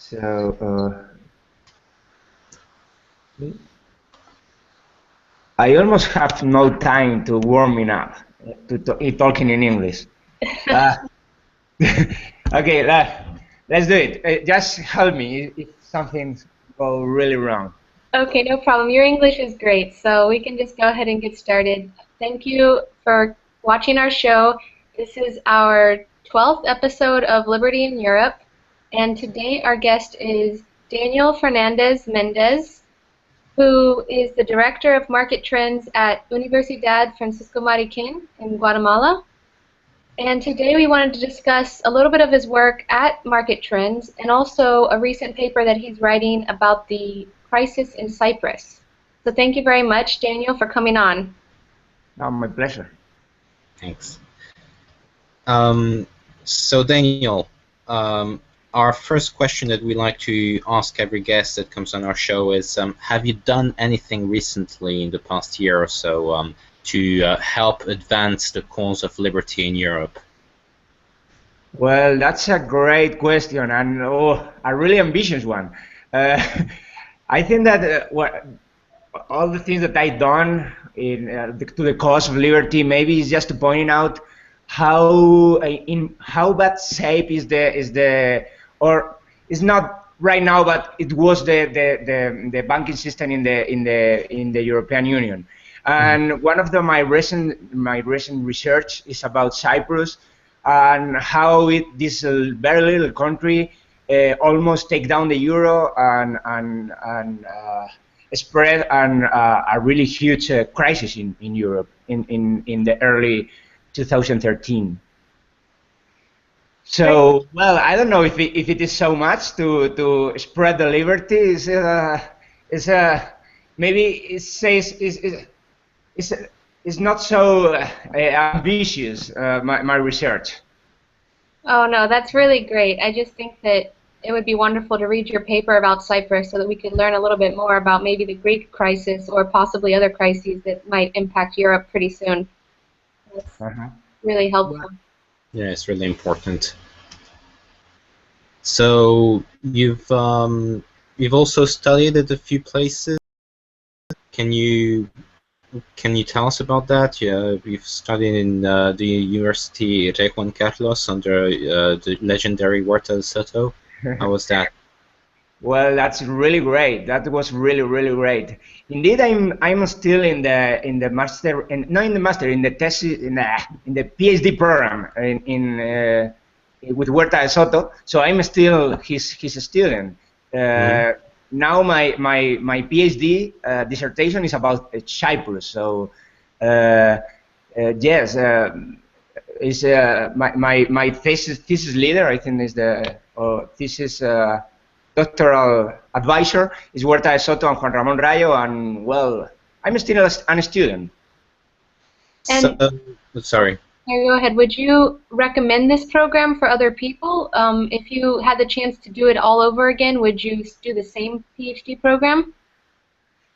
So I almost have no time to warming up to talking in English. Uh, okay, let's do it. Just help me if something go really wrong. Okay, no problem. Your English is great, so we can just go ahead and get started. Thank you for watching our show. This is our 12th episode of Liberty in Europe, and today our guest is Daniel Fernández Méndez, who is the Director of Market Trends at Universidad Francisco Marroquín in Guatemala. And today we wanted to discuss a little bit of his work at Market Trends and also a recent paper that he's writing about the crisis in Cyprus. So thank you very much, Daniel, for coming on. No, my pleasure. Thanks. So Daniel, our first question that we like to ask every guest that comes on our show is, have you done anything recently in the past year or so to help advance the cause of liberty in Europe? Well, that's a great question and a really ambitious one. I think that all the things that I've done to the cause of liberty maybe is just to point out how in how bad shape is or is not right now, but it was the banking system in the European Union. And one of my recent research is about Cyprus and how this very little country almost take down the euro and spread a really huge crisis in Europe in the early 2013. So, well, I don't know if it is so much to spread the liberty. Maybe it says it's not so ambitious, my research. Oh, no, that's really great. I just think that it would be wonderful to read your paper about Cyprus so that we could learn a little bit more about maybe the Greek crisis or possibly other crises that might impact Europe pretty soon. That's really helpful. Yeah, it's really important. So you've also studied at a few places. Can you tell us about that? Yeah, you've studied in the University King Juan Carlos under the legendary Huerta de Soto. How was that? Well, that's really great. That was really great. Indeed, I'm still in the master, not in the master, in the thesis, in the PhD program with Huerta de Soto. So I'm still his student. Now my PhD dissertation is about Cyprus. So yes, is my thesis leader, I think, is the thesis doctoral advisor is Huerta de Soto and Juan Ramón Rayo, and well, I'm still a student. And sorry. Go ahead. Would you recommend this program for other people? If you had the chance to do it all over again, would you do the same PhD program?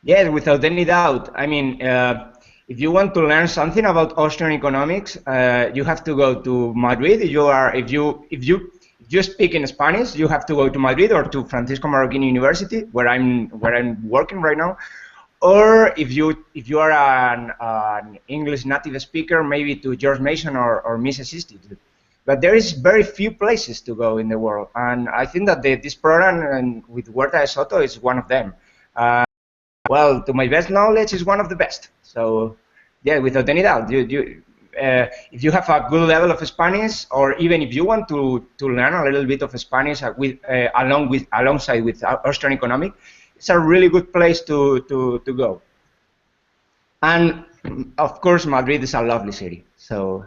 Yes, without any doubt. I mean, if you want to learn something about Austrian economics, you have to go to Madrid. If you speak in Spanish, you have to go to Madrid or to Francisco Marroquín University, where I'm working right now. Or if you are an English native speaker, maybe to George Mason or Mises Institute. But there is very few places to go in the world, and I think that this program with Huerta de Soto is one of them. Well, to my best knowledge, is one of the best. So, yeah, without any doubt, if you have a good level of Spanish, or even if you want to learn a little bit of Spanish alongside with Austrian economics, it's a really good place to go. And of course, Madrid is a lovely city, so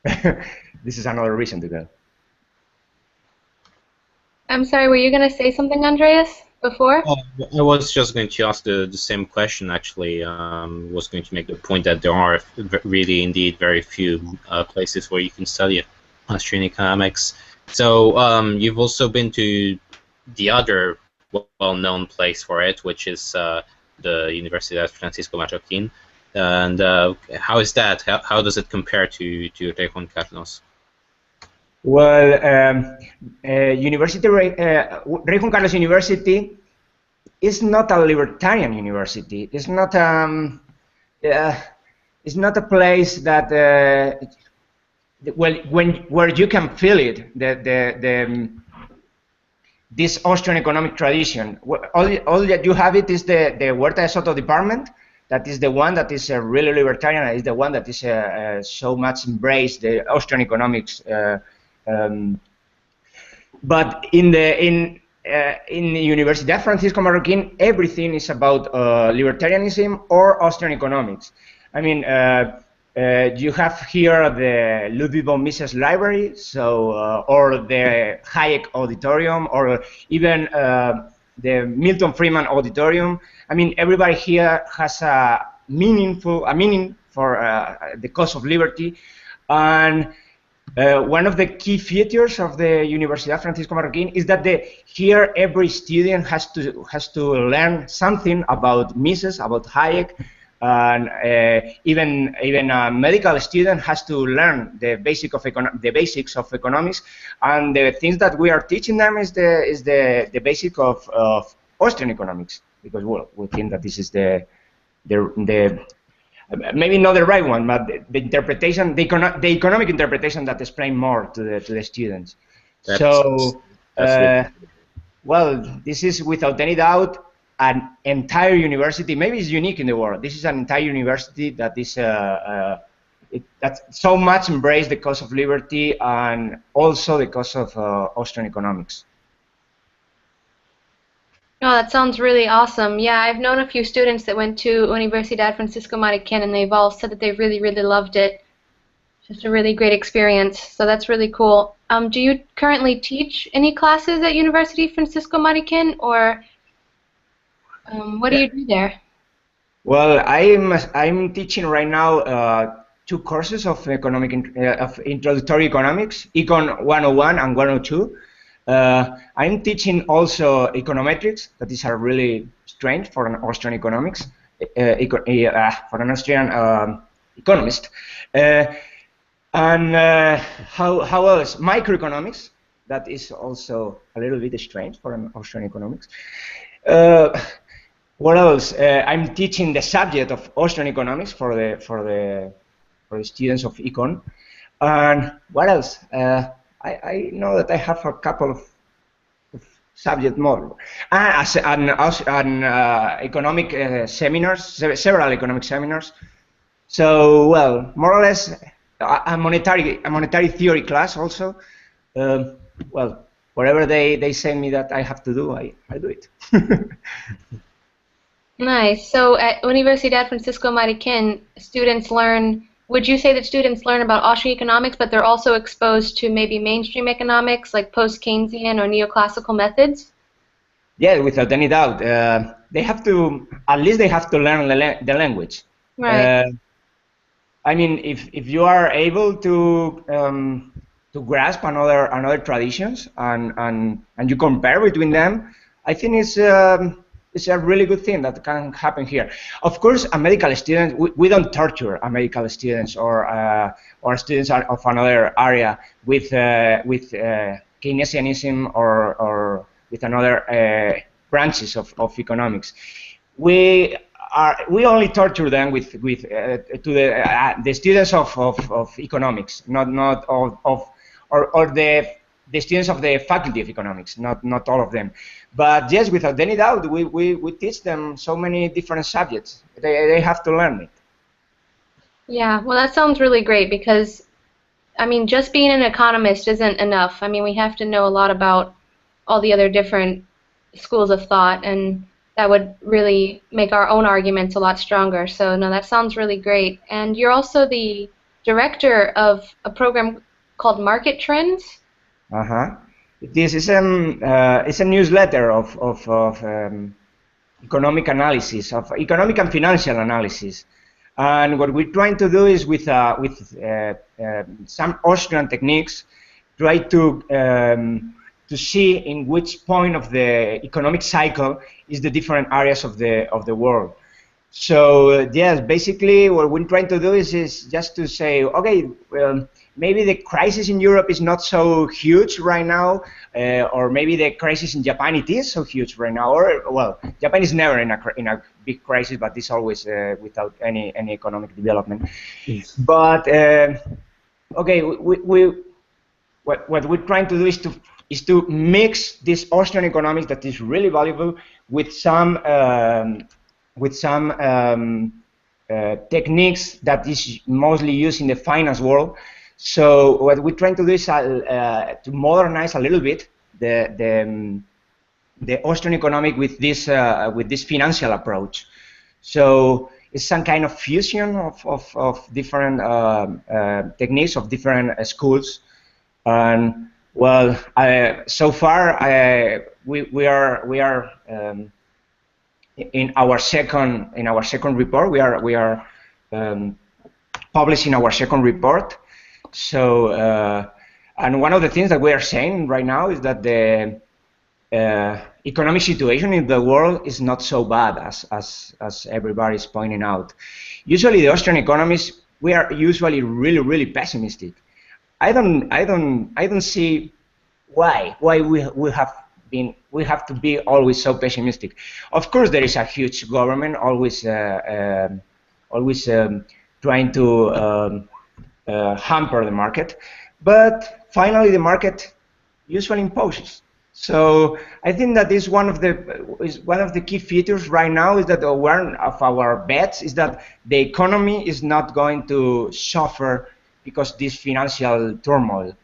this is another reason to go. I'm sorry, were you going to say something, Andreas, before? I was just going to ask the same question, actually. Was going to make the point that there are really, indeed, very few places where you can study Austrian economics. So you've also been to the other well-known place for it, which is the Universidad Francisco Marroquín. And how is that? How does it compare to King Juan Carlos? Well, Rey Juan Carlos University is not a libertarian university. Uh, it's not a place that where you can feel it. This Austrian economic tradition. All that you have it is the Huerta de Soto department. That is the one that is really libertarian. Is the one that is so much embraced the Austrian economics. But in the Universidad Francisco Marroquín, everything is about libertarianism or Austrian economics. I mean, you have here the Ludwig von Mises Library, so or the Hayek Auditorium, or even the Milton Friedman Auditorium. I mean, everybody here has a meaning for the cause of liberty, and one of the key features of the Universidad Francisco Marroquín is that here every student has to learn something about Mises, about Hayek, and even a medical student has to learn the basics of economics, and the things that we are teaching them is the basic of Austrian economics, because well, we think that this is the maybe not the right one, but the interpretation, the economic interpretation that explains more to the students. Well, this is without any doubt an entire university. Maybe it's unique in the world. This is an entire university that is that so much embrace the cause of liberty and also the cause of Austrian economics. Oh, that sounds really awesome. Yeah, I've known a few students that went to Universidad Francisco Marroquín, and they've all said that they really, really loved it. Just a really great experience. So that's really cool. Do you currently teach any classes at University Francisco Marroquín, or what do you do there? Well, I'm teaching right now 2 courses of introductory economics, Econ 101 and 102. I'm teaching also econometrics. That is a really strange for an Austrian economics, for an Austrian economist. And how else? Microeconomics. That is also a little bit strange for an Austrian economics. What else? I'm teaching the subject of Austrian economics for the students of econ. And what else? I know that I have a couple of subject more. Economic seminars, several economic seminars. So, well, more or less a monetary theory class also. Well, whatever they send me that I have to do, I do it. Nice. So at Universidad Francisco Marroquín, students learn. Would you say that students learn about Austrian economics, but they're also exposed to maybe mainstream economics, like post-Keynesian or neoclassical methods? Yeah, without any doubt. They have to, at least they have to learn the language. Right. I mean, if you are able to grasp another traditions and you compare between them, I think it's a really good thing that can happen here. Of course, a medical student, we don't torture a medical students or students of another area with Keynesianism or with another branches of economics. We only torture them with to the students of economics, not of the students of the faculty of economics, not all of them. But yes, without any doubt, we teach them so many different subjects. They have to learn it. Yeah, well, that sounds really great because, I mean, just being an economist isn't enough. I mean, we have to know a lot about all the other different schools of thought, and that would really make our own arguments a lot stronger. So, no, that sounds really great. And you're also the director of a program called Market Trends. This is it's a newsletter of economic analysis, of economic and financial analysis. And what we're trying to do is with some Austrian techniques, try to see in which point of the economic cycle is the different areas of the world. So yes, basically what we're trying to do is just to say, okay, well, maybe the crisis in Europe is not so huge right now, or maybe the crisis in Japan it is so huge right now. Or well, Japan is never in a big crisis, but it's always without any economic development. Yes. But okay, what we're trying to do is to mix this Austrian economics that is really valuable with some techniques that is mostly used in the finance world. So what we're trying to do is to modernize a little bit the Austrian economic with this financial approach. So it's some kind of fusion of different techniques of different schools. And well, so far we are in our second report. We are publishing our second report. So and one of the things that we are saying right now is that the economic situation in the world is not so bad as everybody is pointing out. Usually, the Austrian economists, we are usually really pessimistic. I don't see why we have to be always so pessimistic. Of course, there is a huge government always trying to hamper the market, but finally the market usually imposes. So I think that is one of the key features right now, is that one of our bets is that the economy is not going to suffer because this financial turmoil.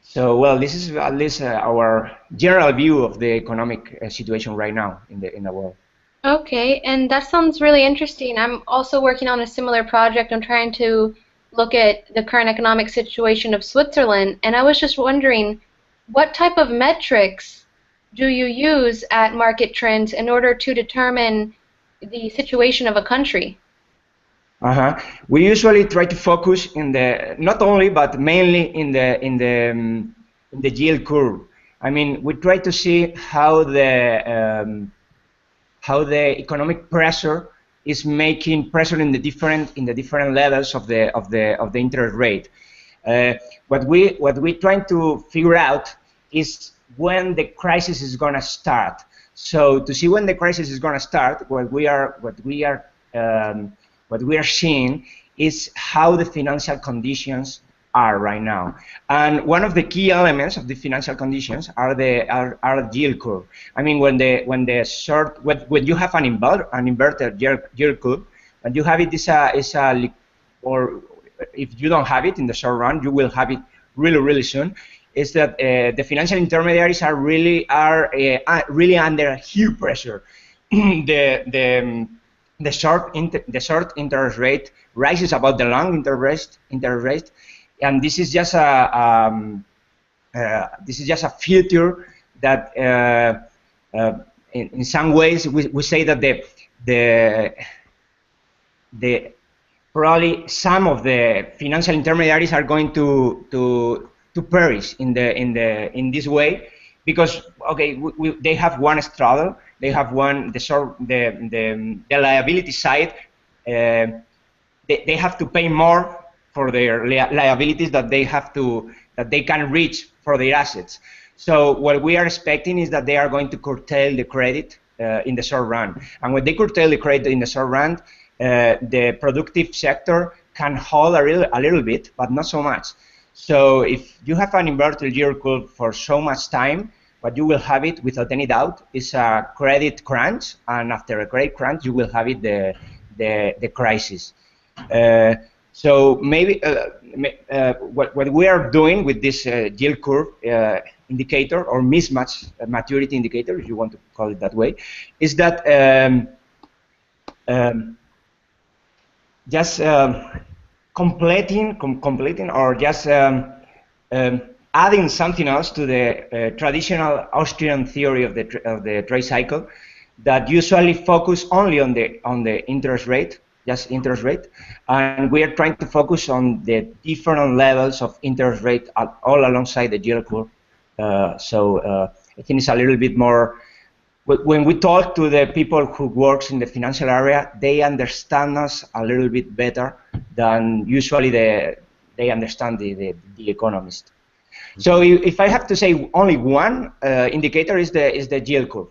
So well, this is at least our general view of the economic situation right now in the world. Okay, and that sounds really interesting. I'm also working on a similar project. I'm trying to look at the current economic situation of Switzerland, and I was just wondering, what type of metrics do you use at Market Trends in order to determine the situation of a country? We usually try to focus in not only but mainly in the yield curve. I mean, we try to see how the economic pressure is making pressure in the different levels of the interest rate. What we're trying to figure out is when the crisis is going to start. So to see when the crisis is going to start, what we are seeing is how the financial conditions are right now. And one of the key elements of the financial conditions are the yield curve. I mean, when you have an inverted yield curve, when you have it or if you don't have it in the short run, you will have it really soon. Is that the financial intermediaries are really under huge pressure. The short interest rate rises above the long interest rate, and this is just a feature that in some ways we say that the probably some of the financial intermediaries are going to perish in this way, because okay, they have one struggle. They have the liability side. They have to pay more for their liabilities that they can reach for their assets. So what we are expecting is that they are going to curtail the credit in the short run. And when they curtail the credit in the short run, the productive sector can hold a little bit, but not so much. So if you have an inverted yield curve for so much time, what you will have it, without any doubt, is a credit crunch, and after a credit crunch, you will have it the crisis. So maybe what we are doing with this yield curve indicator, or mismatch maturity indicator, if you want to call it that way, is that just completing or just adding something else to the traditional Austrian theory of the trade cycle, that usually focus only on the interest rate, just interest rate, and we are trying to focus on the different levels of interest rate all alongside the yield curve. So I think it's a little bit more. When we talk to the people who works in the financial area, they understand us a little bit better than usually they understand the economist. So if I have to say only one indicator is the yield curve.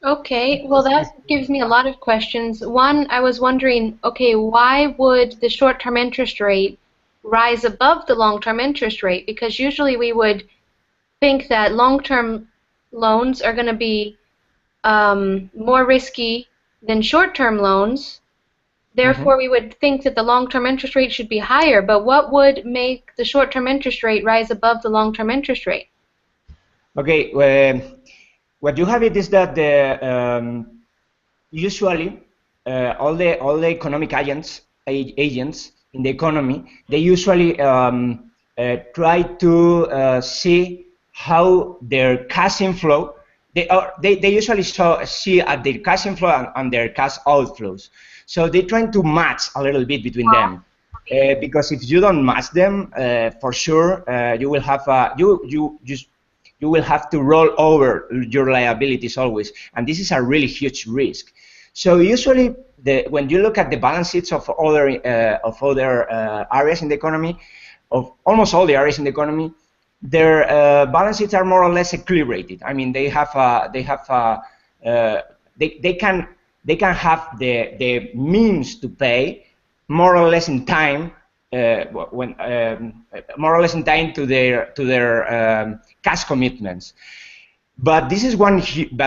Okay, well that gives me a lot of questions. One, I was wondering, okay, why would the short-term interest rate rise above the long-term interest rate? Because usually we would think that long-term loans are going to be more risky than short-term loans. Therefore, we would think that the long-term interest rate should be higher. But what would make the short-term interest rate rise above the long-term interest rate? Okay, what you have it is that usually all the economic agents in the economy, they usually try to see how their cash inflow. They usually see at their cash inflow and their cash outflows. So they're trying to match a little bit between them, because if you don't match them, for sure you will have you will have to roll over your liabilities always, and this is a really huge risk. So usually, when you look at the balance sheets of other areas in the economy, of almost all the areas in the economy, their balance sheets are more or less equilibrated. I mean, they can have the means to pay more or less in time more or less in time to their cash commitments. But this is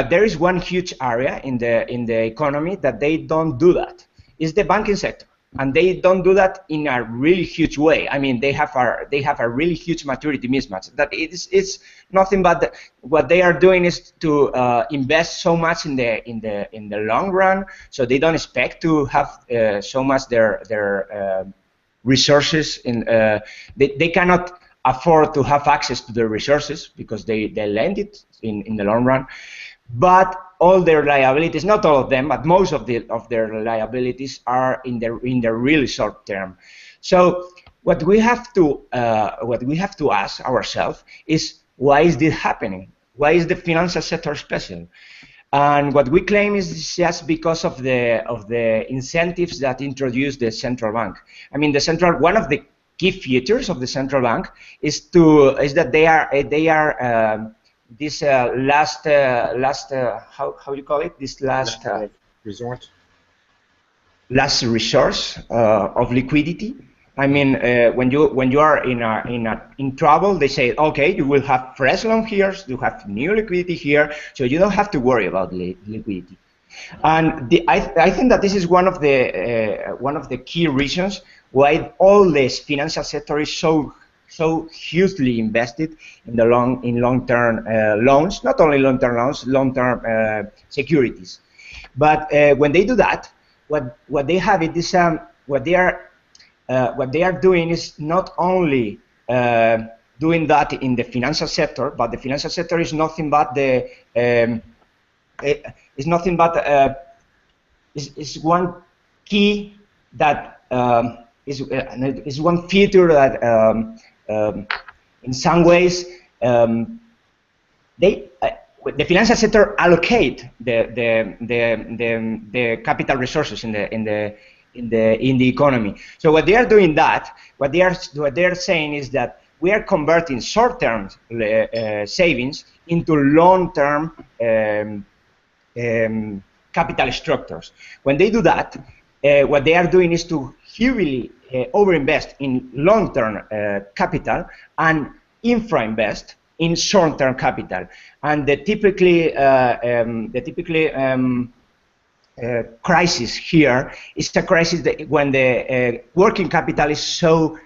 there is one huge area in the economy that they don't do that. It's the banking sector, and they don't do that in a really huge way. I mean, they have a really huge maturity mismatch. That it's nothing but what they are doing is to invest so much in the long run, so they don't expect to have so much their resources in. They cannot afford to have access to their resources because they lend it in the long run. But all their liabilities, not all of them, but most of their liabilities are in the really short term. So what we have to ask ourselves is, why is this happening? Why is the financial sector special? And what we claim is just because of the incentives that introduced the central bank. I mean, one of the key features of the central bank is that they are this last how you call it, this last resource of liquidity. I mean, when you are in trouble, they say, okay, you will have fresh loan here, you have new liquidity here, so you don't have to worry about liquidity. And I think that this is one of the key reasons why all this financial sector is so hugely invested in long-term loans, not only long-term loans, long-term securities. But when they do that, what they have it is what they are doing is not only doing that in the financial sector, but the financial sector is nothing but is one key that is one feature that in some ways the financial sector allocate the capital resources in the economy. So what they are doing what they are saying is that we are converting short-term savings into long-term capital structures. When they do that, what they are doing is to heavily overinvest in long-term capital and infra-invest in short-term capital. And the typically crisis here is a crisis when the working capital is so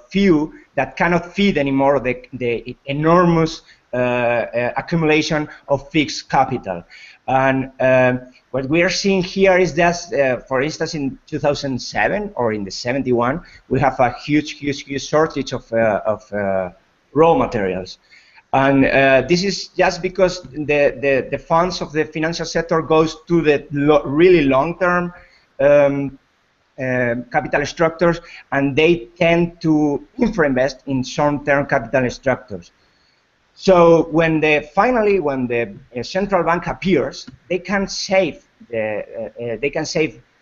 few that cannot feed anymore the enormous accumulation of fixed capital. And what we are seeing here is that, for instance, in 2007 or in the 71, we have a huge shortage of raw materials. And this is just because the funds of the financial sector goes to the really long-term capital structures, and they tend to infra-invest in short-term capital structures. So when finally when the central bank appears, they can save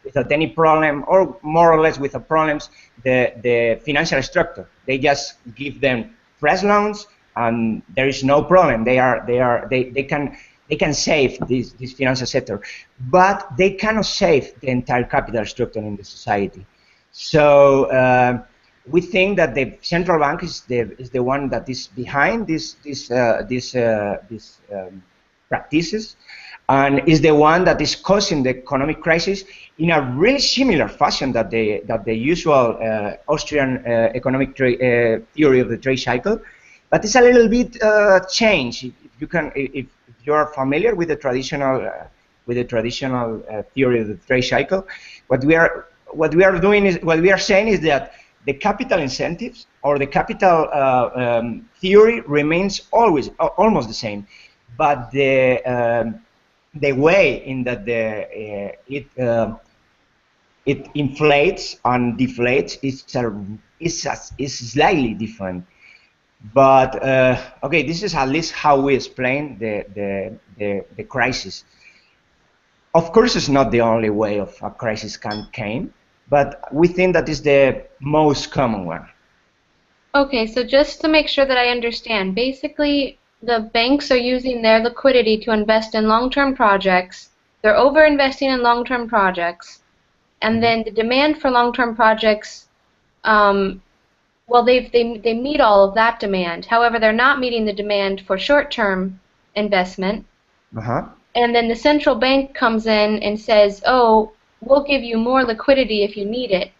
without any problem, or more or less without problems, the financial structure. They just give them fresh loans, and there is no problem. They can save this financial sector, but they cannot save the entire capital structure in the society. So we think that the central bank is the one that is behind these practices, and is the one that is causing the economic crisis in a really similar fashion that the usual Austrian economic theory of the trade cycle, but it's a little bit changed. If you are familiar with the traditional theory of the trade cycle, what we are saying is that the capital incentives or the capital theory remains almost the same, but the way in that it inflates and deflates is slightly different. But okay, this is at least how we explain the crisis. Of course, it's not the only way of a crisis came, but we think that is the most common one. Okay, so just to make sure that I understand, basically the banks are using their liquidity to invest in long-term projects. They're over-investing in long-term projects, and then the demand for long-term projects, well, they meet all of that demand. However, they're not meeting the demand for short-term investment. And then the central bank comes in and says, "Oh, we'll give you more liquidity if you need it."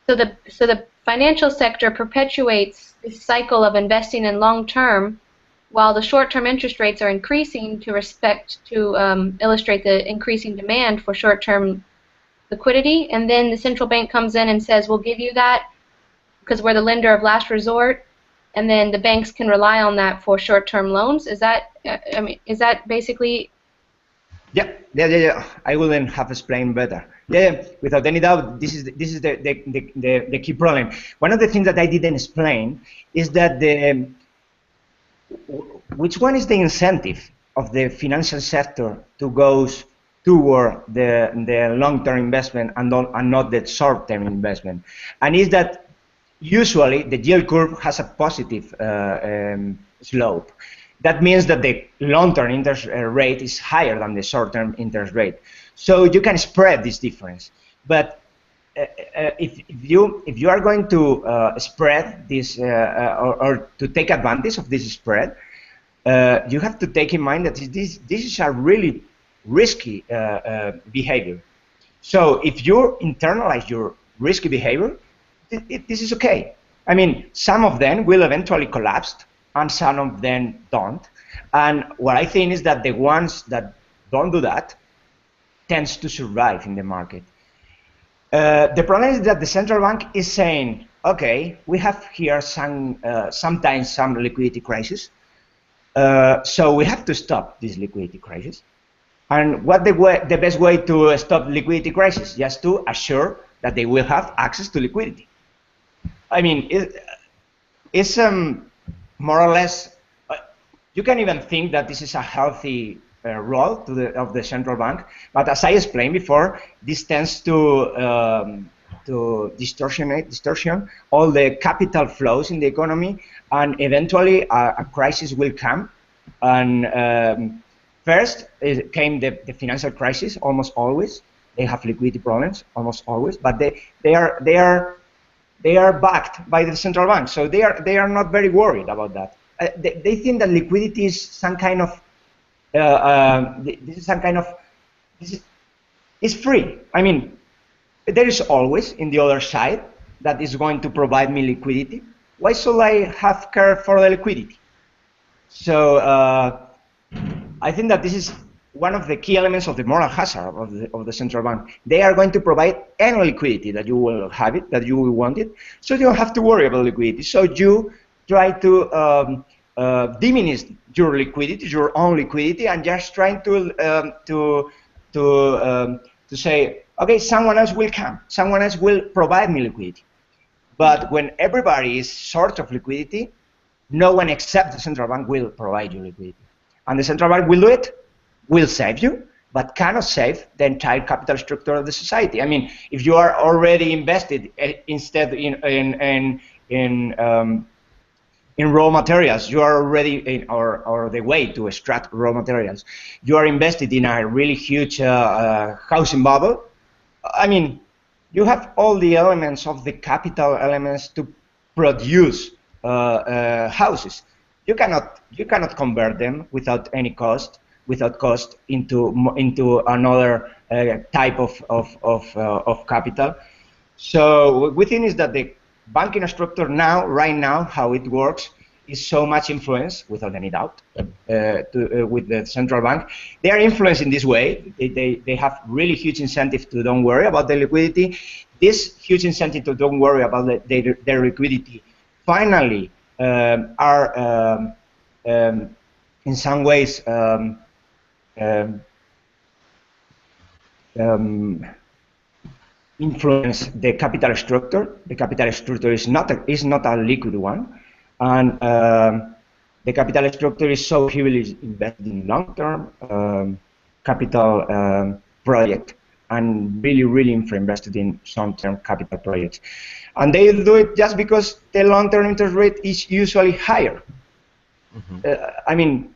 So the financial sector perpetuates this cycle of investing in long-term, while the short-term interest rates are increasing to illustrate the increasing demand for short-term liquidity. And then the central bank comes in and says, "We'll give you that because we're the lender of last resort," and then the banks can rely on that for short-term loans. Is that basically? Yeah. I wouldn't have explained better. Yeah, without any doubt, this is the key problem. One of the things that I didn't explain is that which one is the incentive of the financial sector to go toward the long-term investment and not the short-term investment, and is that usually the yield curve has a positive slope. That means that the long-term interest rate is higher than the short-term interest rate. So you can spread this difference. But if you are going to spread this or to take advantage of this spread, you have to take in mind that this is a really risky behavior. So if you internalize your risky behavior, this is okay. I mean, some of them will eventually collapse, and some of them don't. And what I think is that the ones that don't do that tends to survive in the market. The problem is that the central bank is saying, okay, we have here sometimes some liquidity crisis, so we have to stop this liquidity crisis. And what the best way to stop liquidity crisis? Just to assure that they will have access to liquidity. I mean, it's more or less, you can even think that this is a healthy role of the central bank, but as I explained before, this tends to distortion all the capital flows in the economy, and eventually a crisis will come. And first came the financial crisis. Almost always they have liquidity problems, almost always, but they are backed by the central bank, so they are not very worried about that. They think that liquidity is some kind of it's free. I mean, there is always in the other side that is going to provide me liquidity. Why should I have care for the liquidity? So I think that this is one of the key elements of the moral hazard of the central bank. They are going to provide any liquidity that you will have it, that you will want it, so you don't have to worry about liquidity. So you try to diminish your liquidity, your own liquidity, and just trying to say, okay, someone else will come, someone else will provide me liquidity. But when everybody is short of liquidity, no one except the central bank will provide you liquidity, and the central bank will do it, will save you, but cannot save the entire capital structure of the society. I mean, if you are already invested instead in raw materials, you are already in, or the way to extract raw materials, you are invested in a really huge housing bubble. I mean, you have all the elements of the capital elements to produce houses. You cannot convert them without any cost, into another type of capital. So we think is that the banking structure right now, how it works, is so much influenced, without any doubt, with the central bank. They are influenced in this way. They have really huge incentive to don't worry about the liquidity. This huge incentive to don't worry about their liquidity finally are in some ways influence the capital structure. The capital structure is not a liquid one, and the capital structure is so heavily invested in long-term capital project, and really invested in short-term capital projects. And they do it just because the long-term interest rate is usually higher. I mean,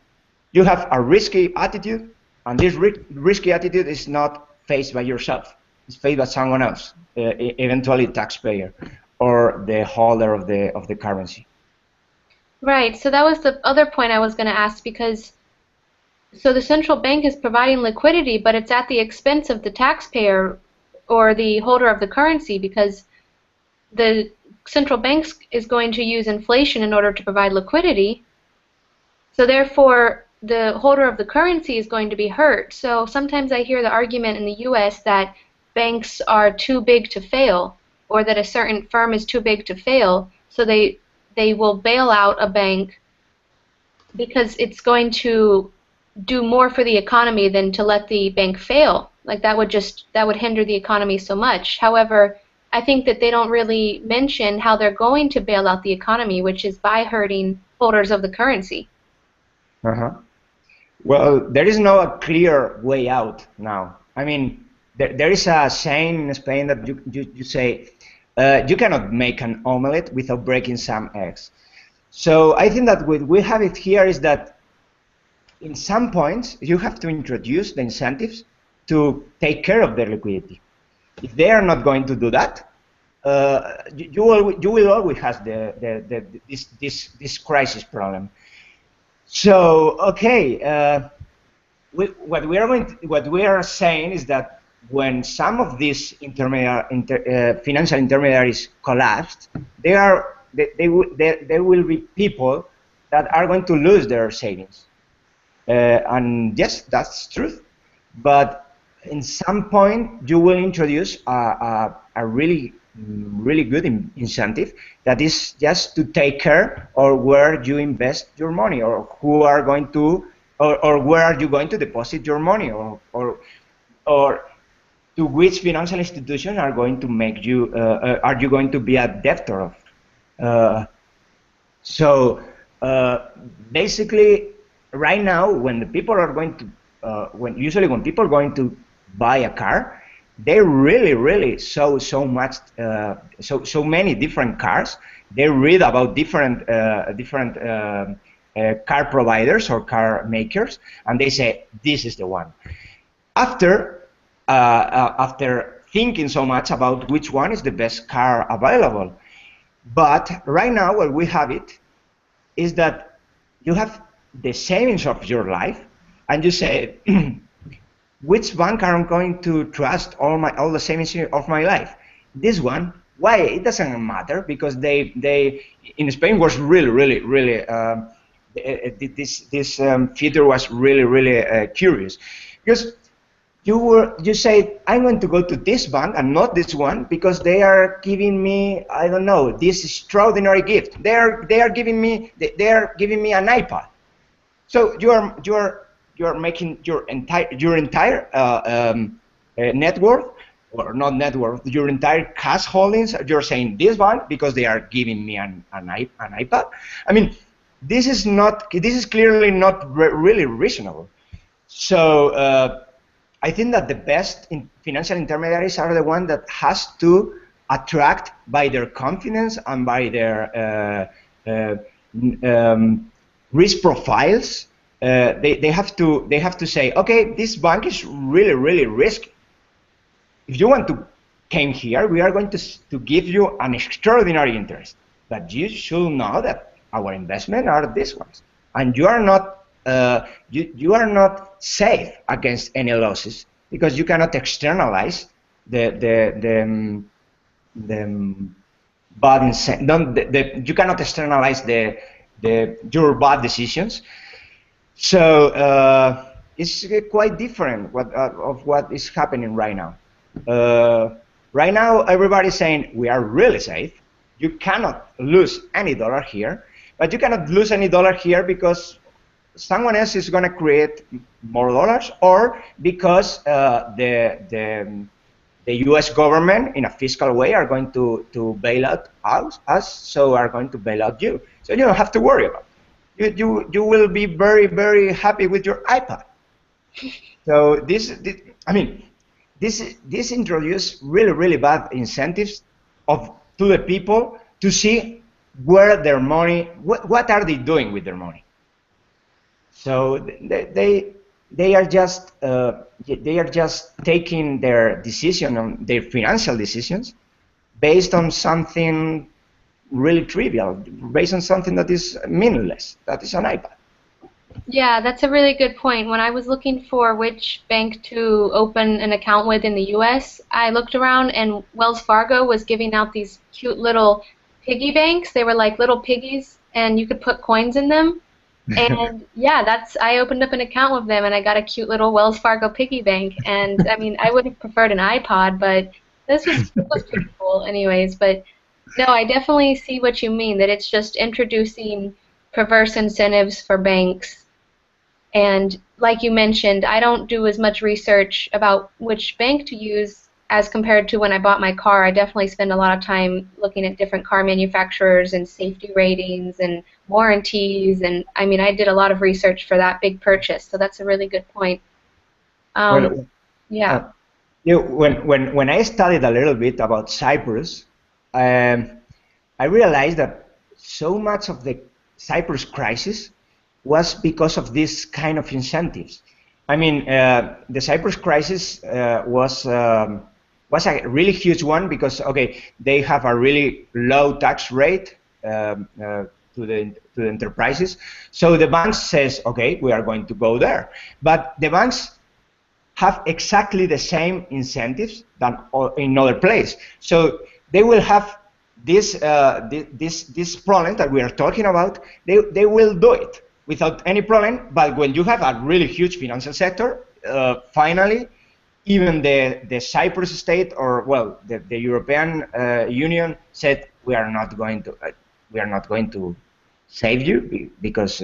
you have a risky attitude, and this risky attitude is not faced by yourself. It's faced by someone else, eventually taxpayer or the holder of the currency. Right. So that was the other point I was going to ask, because so the central bank is providing liquidity, but it's at the expense of the taxpayer or the holder of the currency, because the central bank is going to use inflation in order to provide liquidity. So therefore, the holder of the currency is going to be hurt. So sometimes I hear the argument in the U.S. that banks are too big to fail, or that a certain firm is too big to fail, so they will bail out a bank because it's going to do more for the economy than to let the bank fail. Like that would hinder the economy so much. However, I think that they don't really mention how they're going to bail out the economy, which is by hurting holders of the currency. Well, there is no clear way out now. I mean, there is a saying in Spain that you say you cannot make an omelette without breaking some eggs. So I think that what we have it here is that in some points you have to introduce the incentives to take care of their liquidity. If they are not going to do that, you will always have this crisis problem. So okay, what we are saying is that when some of these financial intermediaries collapsed, there will be people that are going to lose their savings. And yes, that's true. But in some point, you will introduce a really good incentive that is just to take care of where you invest your money, or who are going to, or where are you going to deposit your money, or to which financial institutions are going to make you, are you going to be a debtor of? So basically, right now, when the people are going to, when people are going to buy a car, they really so many different cars. They read about different car providers or car makers, and they say this is the one. After thinking so much about which one is the best car available, but right now what we have it is that you have the savings of your life, and you say, which bank am I going to trust all the savings of my life? This one. Why? It doesn't matter, because they in Spain was really this feature was really curious, because you say, I'm going to go to this bank and not this one because they are giving me, I don't know, this extraordinary gift. They are giving me an iPad. So you are making your entire net worth, or not net worth, your entire cash holdings. You're saying this bank because they are giving me an iPad. I mean, this is clearly not really reasonable. So I think that the best financial intermediaries are the ones that has to attract by their confidence and by their risk profiles. They have to say, okay, this bank is really risky. If you want to came here, we are going to give you an extraordinary interest, but you should know that our investment are these ones, and you are not you are not safe against any losses because you cannot externalize the bad you cannot externalize your bad decisions. So it's quite different of what is happening right now. Right now, everybody's saying we are really safe. You cannot lose any dollar here, but you cannot lose any dollar here because someone else is going to create more dollars, or because the U.S. government, in a fiscal way, are going to bail out us, so are going to bail out you. So you don't have to worry about it. You will be very happy with your iPad. So this introduced really bad incentives to the people to see where their money, what are they doing with their money. So they are just taking their decision, their financial decisions, based on something really trivial, based on something that is meaningless. That is an iPad. Yeah, that's a really good point. When I was looking for which bank to open an account with in the US, I looked around and Wells Fargo was giving out these cute little piggy banks. They were like little piggies and you could put coins in them. And yeah, I opened up an account with them and I got a cute little Wells Fargo piggy bank. And I mean, I would have preferred an iPod, but this was pretty cool anyways. But no, I definitely see what you mean, that it's just introducing perverse incentives for banks. And like you mentioned, I don't do as much research about which bank to use as compared to when I bought my car. I definitely spend a lot of time looking at different car manufacturers and safety ratings and warranties. And I mean, I did a lot of research for that big purchase, so that's a really good point. Yeah. When I studied a little bit about Cyprus, I realized that so much of the Cyprus crisis was because of this kind of incentives. I mean, the Cyprus crisis was a really huge one because, okay, they have a really low tax rate to the enterprises. So the banks says, okay, we are going to go there. But the banks have exactly the same incentives than in other places. So they will have this problem that we are talking about. They will do it without any problem, but when you have a really huge financial sector, finally, even the Cyprus state, or well, the European Union said we are not going to save you because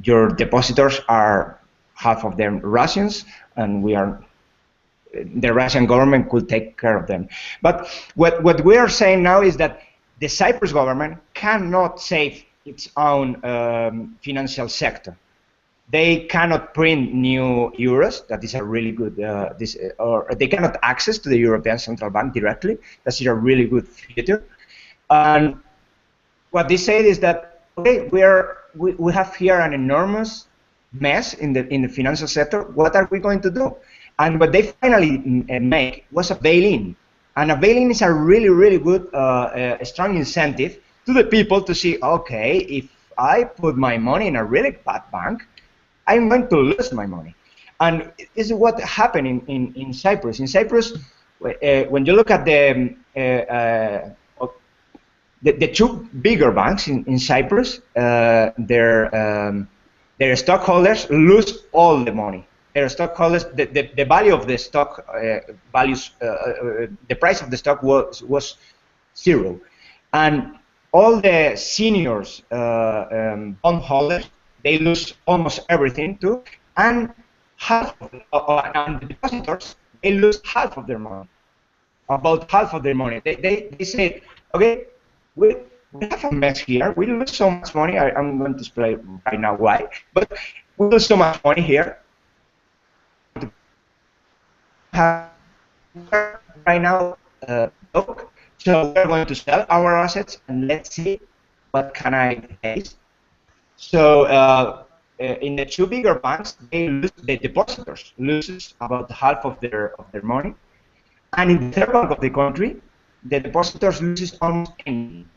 your depositors are half of them Russians, and the Russian government could take care of them. But what we are saying now is that the Cyprus government cannot save its own financial sector. They cannot print new euros. That is a really good. Or they cannot access to the European Central Bank directly. That's a really good feature. And what they said is that okay, we have here an enormous mess in the financial sector. What are we going to do? And what they finally make was a bail-in. And a bail-in is a really good, strong incentive to the people to see, okay, if I put my money in a really bad bank, I'm going to lose my money. And this is what happened in Cyprus. In Cyprus, when you look at the two bigger banks in Cyprus, their stockholders lose all the money. Their stockholders, the value of the stock the price of the stock was zero, and all the seniors bondholders, they lose almost everything too, and and the depositors, they lose half of their money, about half of their money. They say, okay, we have a mess here. We lose so much money. I'm going to explain right now why, but we lose so much money here. have right now broke, so we're going to sell our assets and let's see what can I face. So in the two bigger banks, the depositors loses about half of their money, and in the third bank of the country, the depositors loses almost anything.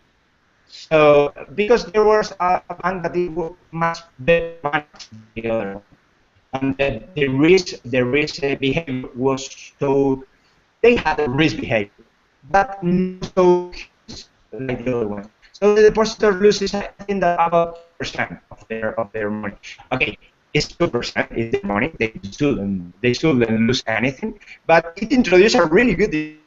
So because there was a bank that it was much better managed than the other one, and the risk behavior was so, they had a risk behavior, but not so huge like the other ones. So the depositor loses, I think, that about 2% of their money. Okay, it's 2%, it's their money. They shouldn't lose anything. But it introduced a really good.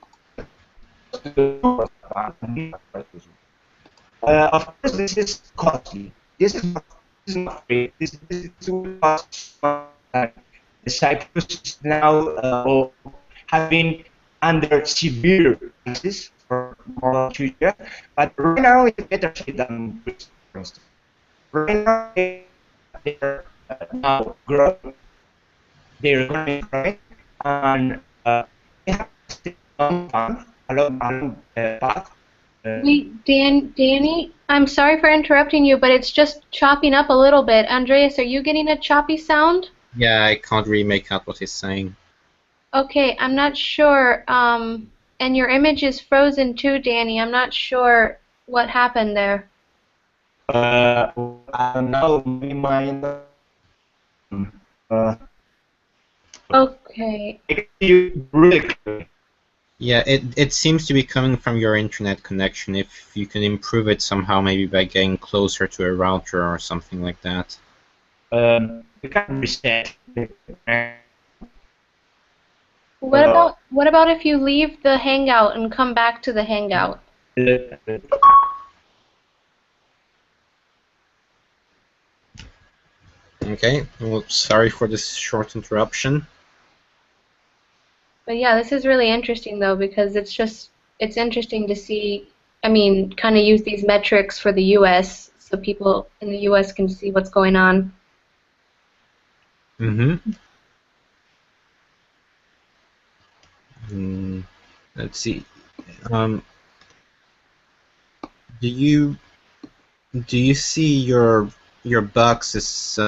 Of course, this is costly. This is not free. This will cost. The Cyprus is now have been under severe crisis for more than 2 years, but right now it's better shape than Greece, for instance. Right now they're now growing, their economy is growing, and they have still long path, a long path. Wait, Danny, I'm sorry for interrupting you, but it's just chopping up a little bit. Andreas, are you getting a choppy sound? Yeah, I can't really make out what he's saying. Okay, I'm not sure. And your image is frozen too, Danny. I'm not sure what happened there. I don't know, maybe mine. Okay. You really clearly. Yeah, it seems to be coming from your internet connection. If you can improve it somehow, maybe by getting closer to a router or something like that. We can reset. What about if you leave the Hangout and come back to the Hangout? Okay, well, sorry for this short interruption. But yeah, this is really interesting though, because it's interesting to see, I mean, kind of use these metrics for the US so people in the US can see what's going on. Let's see. Do you see your boxes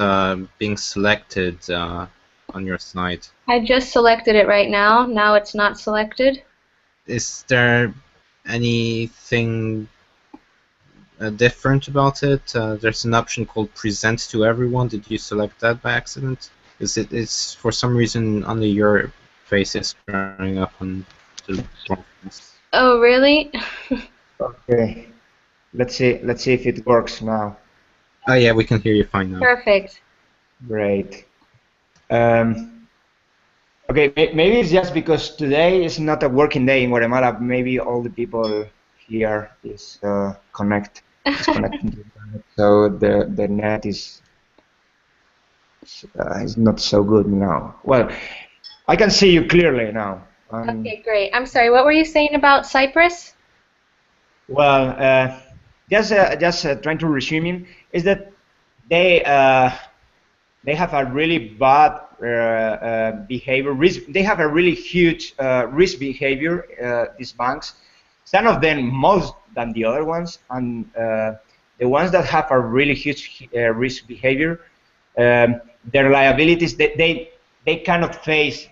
being selected on your site? I just selected it right now. Now it's not selected. Is there anything different about it? There's an option called Present to Everyone. Did you select that by accident? It's for some reason only your face is showing up on the broadcast. Oh, really? Okay. Let's see if it works now. Oh yeah, we can hear you fine now. Perfect. Great. Okay, maybe it's just because today is not a working day in Guatemala. Maybe all the people here is connecting to the internet, so the net is not so good now. Well, I can see you clearly now. Okay, great. I'm sorry, what were you saying about Cyprus? Well, just trying to resume is that they have a really bad behavior. They have a really huge risk behavior. These banks, some of them most than the other ones, and the ones that have a really huge risk behavior, their liabilities, they cannot face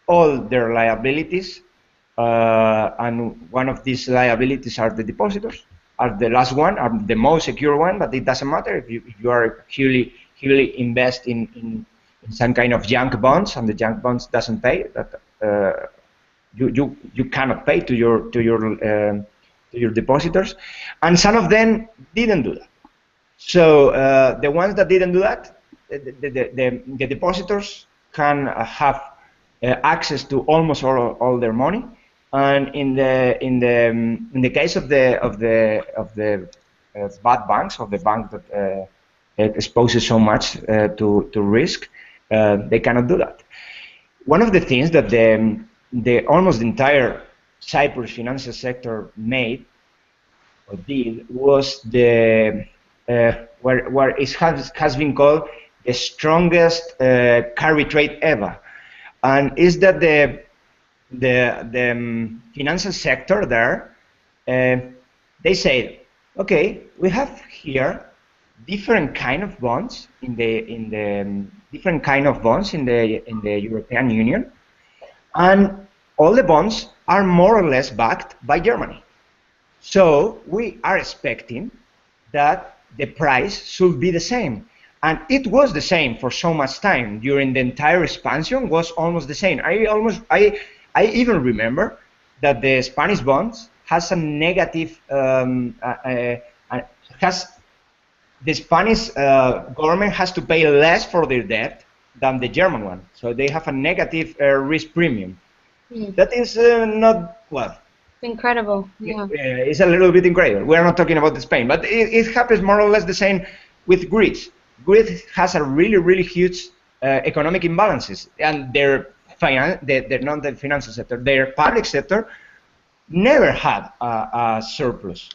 all their liabilities. And one of these liabilities are the depositors, are the last one, are the most secure one, but it doesn't matter if you are heavily invest in some kind of junk bonds, and the junk bonds doesn't pay, that you cannot pay to your depositors, and some of them didn't do that. So the ones that didn't do that, the depositors can have access to almost all their money. And in the case of the bad banks, of the bank that exposes so much to risk, they cannot do that. One of the things that the almost entire Cyprus financial sector made or did was the where it has been called the strongest carry trade ever, and is that the financial sector there, they say, okay, we have here different kind of bonds in the different kind of bonds in the European Union, and all the bonds are more or less backed by Germany. So we are expecting that the price should be the same. And it was the same for so much time. During the entire expansion was almost the same. I even remember that the Spanish bonds has a negative, the Spanish government has to pay less for their debt than the German one. So they have a negative risk premium. That is not, well, incredible. Yeah. It's a little bit incredible. We're not talking about Spain, but it happens more or less the same with Greece. Greece has a really huge economic imbalances, and their not the financial sector, their public sector never had a surplus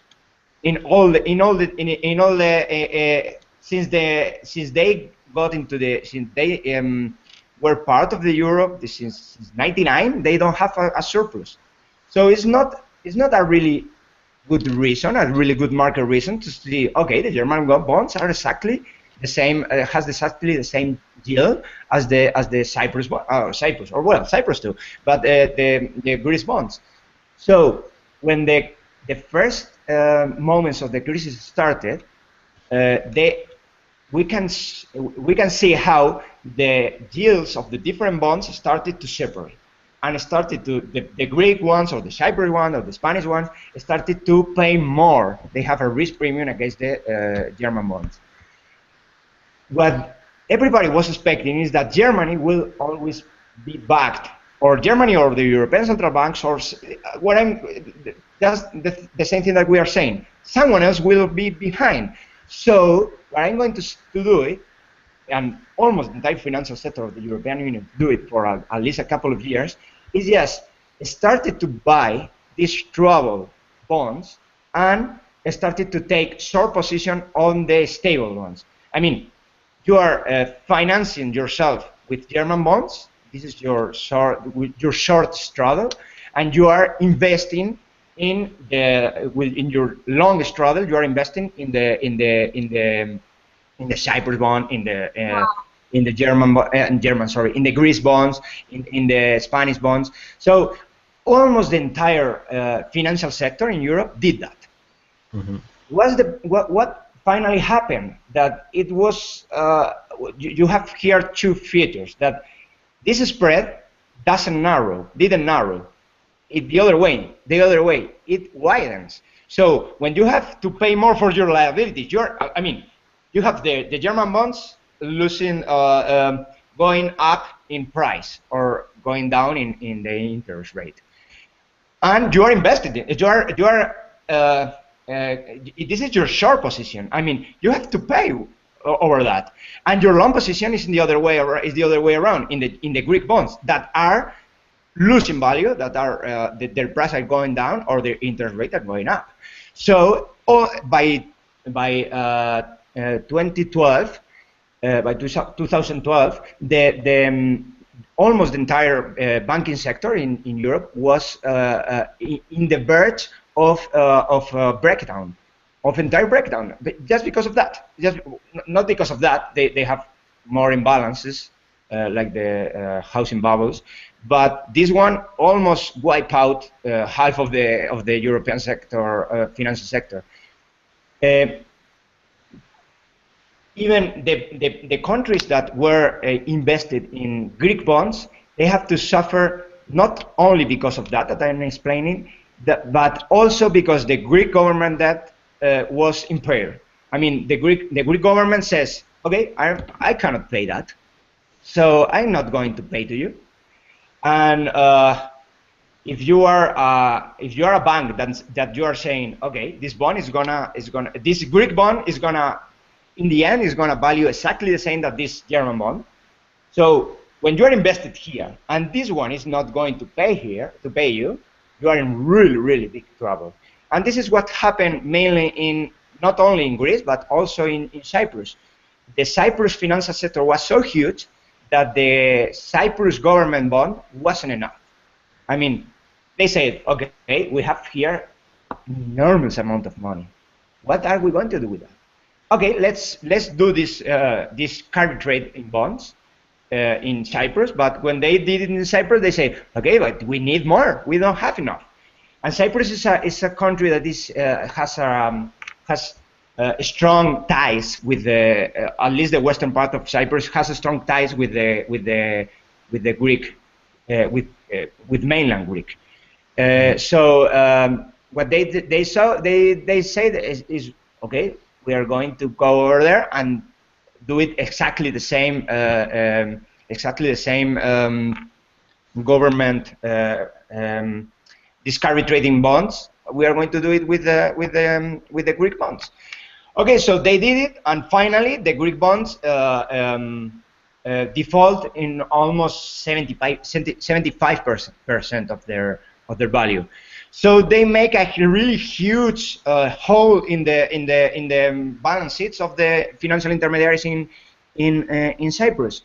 since they got into since they were part of the Europe since '99. They don't have a surplus. So it's not a really good reason, a really good market reason to see, okay, the German bonds are exactly the same, has exactly the same yield as the Cyprus Cyprus too, but the Greece bonds. So when the first moments of the crisis started, we can see how the yields of the different bonds started to separate. And started to, the Greek ones or the Cyprus one or the Spanish ones started to pay more. They have a risk premium against the German bonds. What everybody was expecting is that Germany will always be backed, or Germany or the European Central Banks, or that's the same thing that we are saying. Someone else will be behind. So what I'm going to do it, and almost the entire financial sector of the European Union do it for at least a couple of years, is just started to buy these troubled bonds and started to take short position on the stable ones. I mean, you are financing yourself with German bonds. This is your short straddle, and you are investing in your long straddle. You are investing in the Cyprus bond, in the German, in the Greece bonds, in the Spanish bonds. So almost the entire financial sector in Europe did that. Mm-hmm. What finally happened? That it was you have here two features, that this spread didn't narrow. It the other way. It widens. So when you have to pay more for your liabilities, you have the German bonds losing, going up in price or going down in the interest rate, and you are invested in. This is your short position. I mean, you have to pay over that, and your long position is the other way around in the Greek bonds that are losing value, that are their price are going down or their interest rate are going up. So by 2012, the almost the entire banking sector in Europe was in the verge of breakdown, of entire breakdown, just because of that. Not because of that, they have more imbalances like the housing bubbles, but this one almost wiped out half of the European sector, financial sector. Even the countries that were invested in Greek bonds, they have to suffer not only because of that I'm explaining, but also because the Greek government debt was impaired. I mean, the Greek government says, okay, I cannot pay that, so I'm not going to pay to you. And if you are a bank that you are saying, okay, this bond this Greek bond is gonna, in the end, is gonna value exactly the same that this German bond. So when you are invested here and this one is not going to pay you, you are in really big trouble. And this is what happened mainly not only in Greece but also in Cyprus. The Cyprus financial sector was so huge that the Cyprus government bond wasn't enough. I mean, they say, okay, we have here enormous amount of money. What are we going to do with that? Okay, let's do this carry trade in bonds in Cyprus. But when they did it in Cyprus, they say, okay, but we need more. We don't have enough. And Cyprus is a country that has strong ties with at least the western part of Cyprus has a strong ties with the Greek, with mainland Greek. So what they say is okay, we are going to go over there and do it exactly the same government this carry trading bonds. We are going to do it with the Greek bonds. Okay, so they did it, and finally the Greek bonds default in almost 75% of their value. So they make a really huge hole in the balance sheets of the financial intermediaries in Cyprus.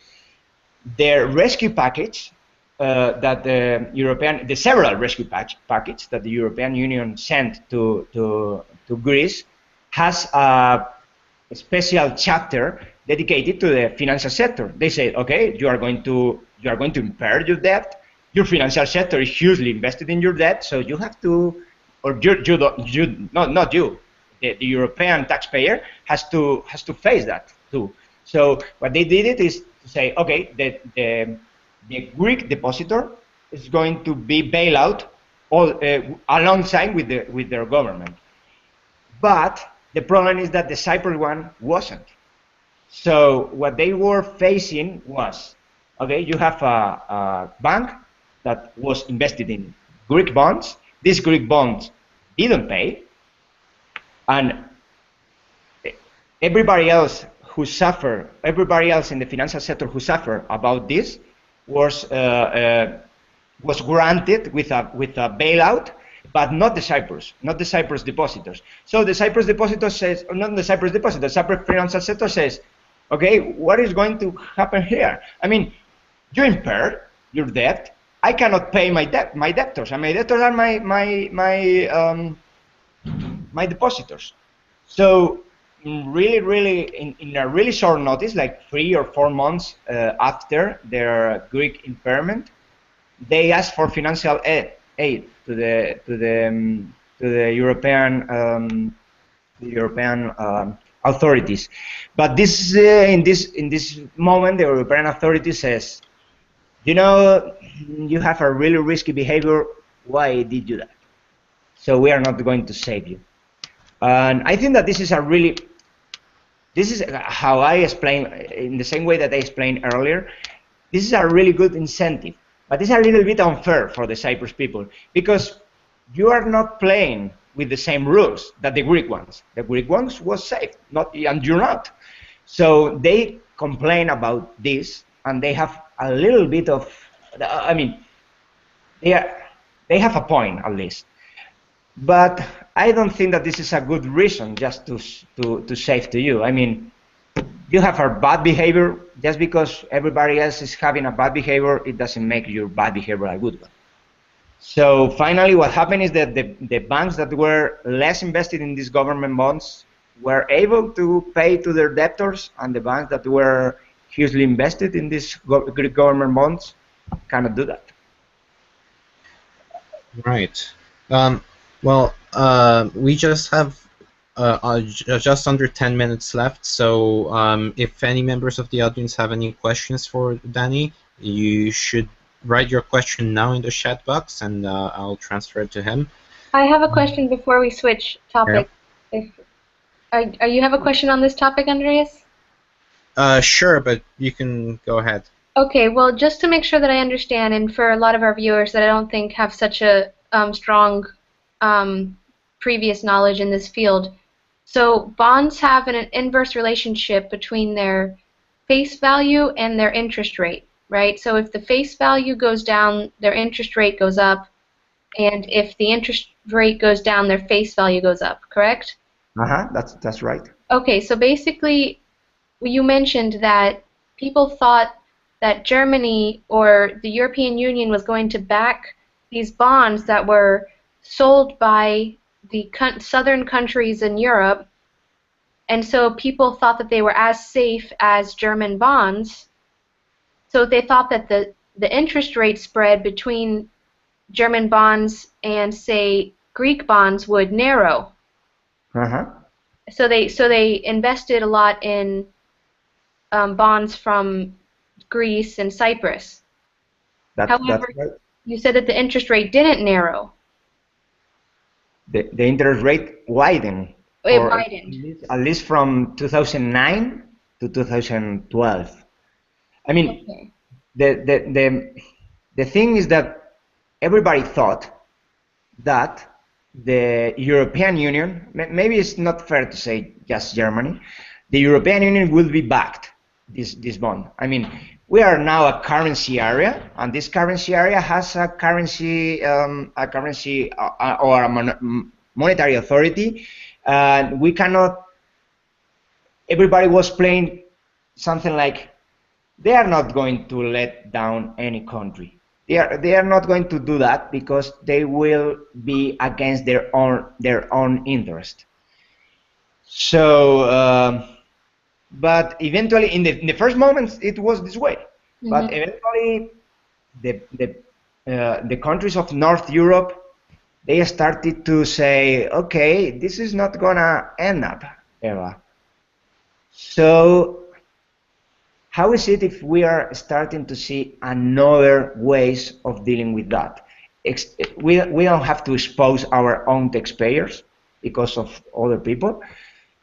Their rescue package that the several rescue package that the European Union sent to Greece has a special chapter dedicated to the financial sector. They say, okay, you are going to impair your debt. Your financial sector is hugely invested in your debt, so you have to, or not you, the European taxpayer has to face that too. So what they did it is to say, okay, the Greek depositor is going to be bailed out alongside with their government. But the problem is that the Cyprus one wasn't. So what they were facing was, okay, you have a bank that was invested in Greek bonds. These Greek bonds didn't pay, and everybody else in the financial sector who suffered about this was granted with a bailout, but not the Cyprus depositors. So the Cyprus depositor says, or not the Cyprus depositor, the Cyprus financial sector says, okay, what is going to happen here? I mean, you impaired your debt. I cannot pay my debtors, and my debtors are my depositors. So really, in a really short notice, like 3 or 4 months after their Greek impairment, they asked for financial aid to the European authorities. But this in this moment, the European authority says, you know, you have a really risky behavior. Why did you that? So we are not going to save you. And I think that this is how I explain, in the same way that I explained earlier, this is a really good incentive. But it's a little bit unfair for the Cyprus people, because you are not playing with the same rules that the Greek ones. The Greek ones was safe, and you're not. So they complain about this, and they have a little bit of, I mean, they have a point at least. But I don't think that this is a good reason just to save to you. I mean, you have a bad behavior. Just because everybody else is having a bad behavior, it doesn't make your bad behavior a good one. So finally, what happened is that the banks that were less invested in these government bonds were able to pay to their debtors, and the banks that were hugely invested in these Greek government bonds cannot do that. Right. Well, we just have just under 10 minutes left, so if any members of the audience have any questions for Dani, you should write your question now in the chat box, and I'll transfer it to him. I have a question before we switch topic. Yeah. You have a question on this topic, Andreas? Sure, but you can go ahead. Okay, well, just to make sure that I understand, and for a lot of our viewers that I don't think have such a strong previous knowledge in this field, so bonds have an inverse relationship between their face value and their interest rate, right? So if the face value goes down, their interest rate goes up, and if the interest rate goes down, their face value goes up, correct? That's right. Okay, so basically, you mentioned that people thought that Germany or the European Union was going to back these bonds that were sold by the southern countries in Europe, and so people thought that they were as safe as German bonds. So they thought that the interest rate spread between German bonds and, say, Greek bonds would narrow. Uh-huh. So they invested a lot in bonds from Greece and Cyprus. However, That's right. you said that the interest rate didn't narrow. The interest rate widened, It or widened. at least from 2009 to 2012. I mean, Okay. the thing is that everybody thought that the European Union, maybe it's not fair to say just Germany, the European Union will be backed this bond. I mean, we are now a currency area, and this currency area has a currency or a monetary authority, and we cannot. Everybody was playing something like they are not going to let down any country. They are not going to do that because they will be against their own interest. So, but eventually, in the first moments, it was this way. Mm-hmm. But eventually, the countries of North Europe, they started to say, okay, this is not gonna end up, Eva. So how is it if we are starting to see another ways of dealing with that? We don't have to expose our own taxpayers because of other people.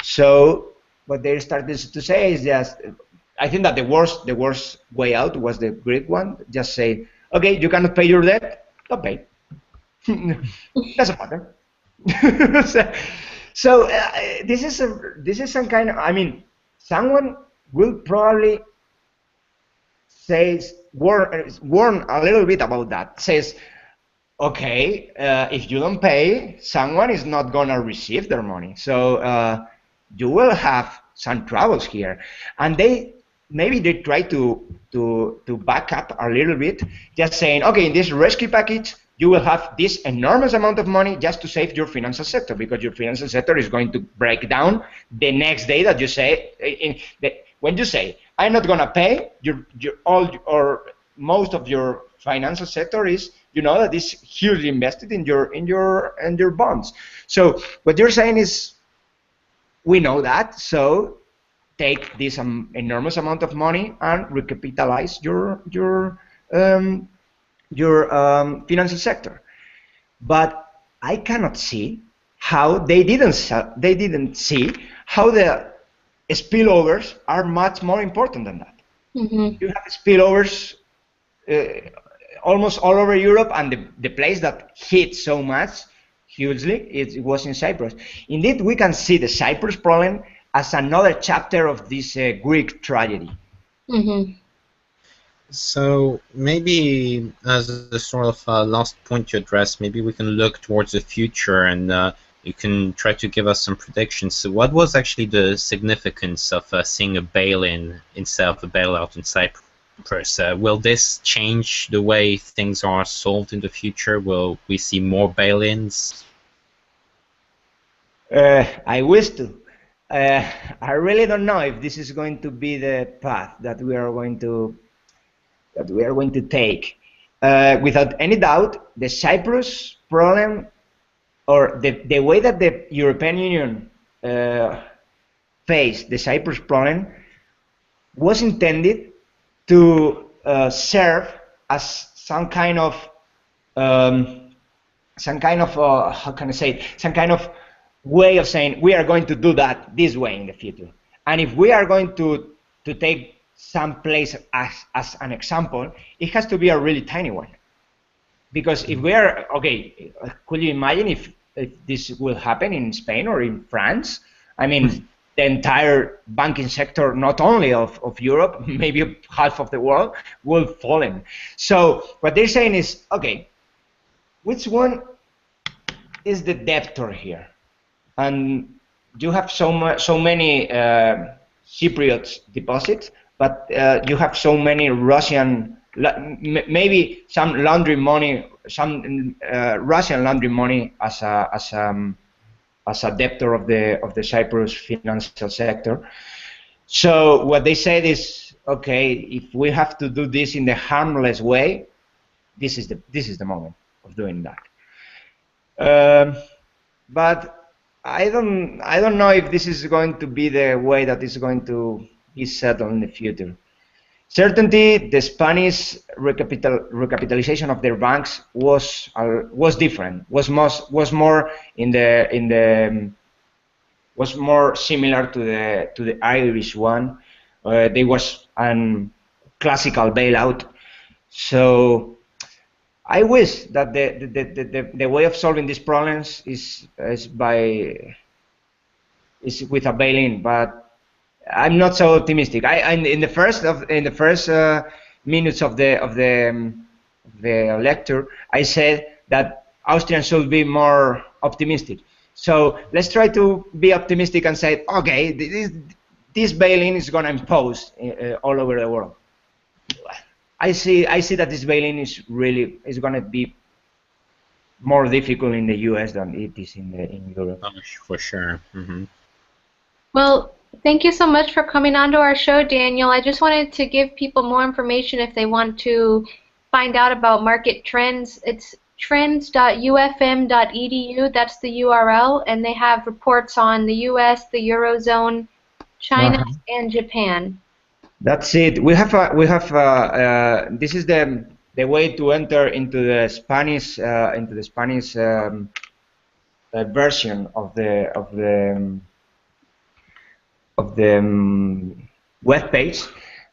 So what they started to say is just, I think that the worst way out was the Greek one. Just say, okay, you cannot pay your debt, don't pay. Doesn't matter. so this is some kind of, I mean, someone will probably warn a little bit about that. Says, okay, if you don't pay, someone is not gonna receive their money. So you will have some troubles here, and maybe they try to back up a little bit, just saying, okay, in this rescue package, you will have this enormous amount of money just to save your financial sector, because your financial sector is going to break down the next day that you say, when you say, I'm not gonna pay, most of your financial sector is, that is hugely invested in your bonds. So what you're saying is, we know that, so take this enormous amount of money and recapitalize your financial sector. But I cannot see how they didn't see how the spillovers are much more important than that. Mm-hmm. You have spillovers almost all over Europe, and the place that hit so much hugely, it was in Cyprus. Indeed, we can see the Cyprus problem as another chapter of this Greek tragedy. Mm-hmm. So maybe as a sort of last point to address, maybe we can look towards the future, and you can try to give us some predictions. So what was actually the significance of seeing a bail-in instead of a bailout in Cyprus? Will this change the way things are solved in the future? Will we see more bail-ins? I wish to. I really don't know if this is going to be the path that we are going to take. Without any doubt, the Cyprus problem, or the way that the European Union faced the Cyprus problem, was intended to serve as some kind of how can I say it? Some kind of way of saying we are going to do that this way in the future. And if we are going to take some place as an example, it has to be a really tiny one. Because if we are, okay, could you imagine if this will happen in Spain or in France? I mean, the entire banking sector, not only of Europe, maybe half of the world, will fall in. So what they're saying is, okay, which one is the debtor here? And you have so many Cypriot deposits, but you have so many Russian maybe some laundry money, some Russian laundry money as a debtor of the Cyprus financial sector. So what they said is, okay, if we have to do this in the harmless way, this is the moment of doing that. But I don't know if this is going to be the way that is going to be settled in the future. Certainly, the Spanish recapitalization of their banks was different. Was more was more similar to the Irish one. There was a classical bailout. So I wish that the way of solving these problems is with a bail-in, but I'm not so optimistic. In the first minutes of the lecture, I said that Austrians should be more optimistic. So let's try to be optimistic and say, okay, this bail-in is going to impose all over the world. I see that this bail-in is going to be more difficult in the U.S. than it is in Europe. Oh, for sure. Mm-hmm. Well, thank you so much for coming on to our show, Daniel. I just wanted to give people more information if they want to find out about market trends. It's trends.ufm.edu. That's the URL, and they have reports on the U.S., the Eurozone, China, and Japan. That's it. We have this is the way to enter into the Spanish version of the web page,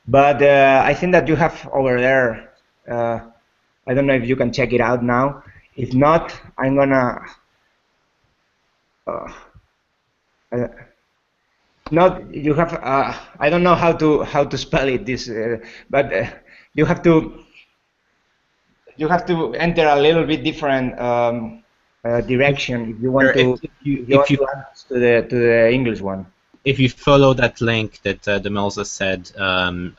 but I think that you have over there. I don't know if you can check it out now. If not, I'm gonna. Not you have. I don't know how to spell it. This, but you have to enter a little bit different direction if you want to the English one. If you follow that link that Demelza said,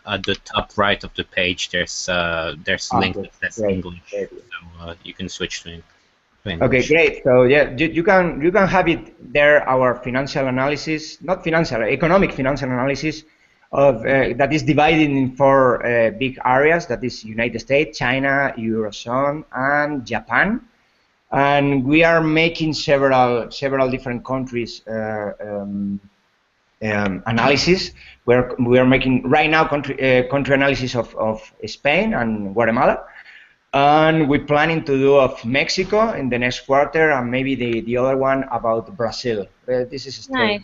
at the top right of the page, there's a link that says English, so you can switch to English. Okay, great. So yeah, you can have it there. Our financial analysis, not financial, economic financial analysis of that is divided in 4 big areas. That is United States, China, Eurozone, and Japan. And we are making several different countries. Analysis. We are making right now country analysis of Spain and Guatemala, and we're planning to do of Mexico in the next quarter, and maybe the other one about Brazil. This is nice.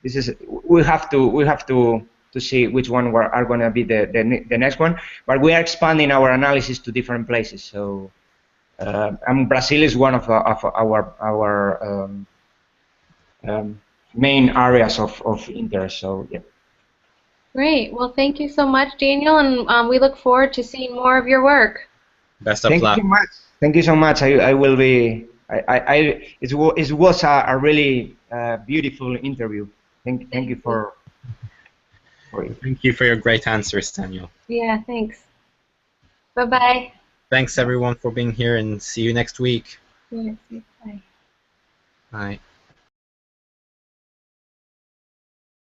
This is we have to see which one are going to be the next one, but we are expanding our analysis to different places. So and Brazil is one of our main areas of interest. So yeah. Great. Well, thank you so much, Daniel, and we look forward to seeing more of your work. Best of luck. Thank you so much. I will be. It was a really beautiful interview. Thank you for it. Thank you for your great answers, Daniel. Yeah. Thanks. Bye bye. Thanks everyone for being here, and see you next week. Yes. Bye. Bye.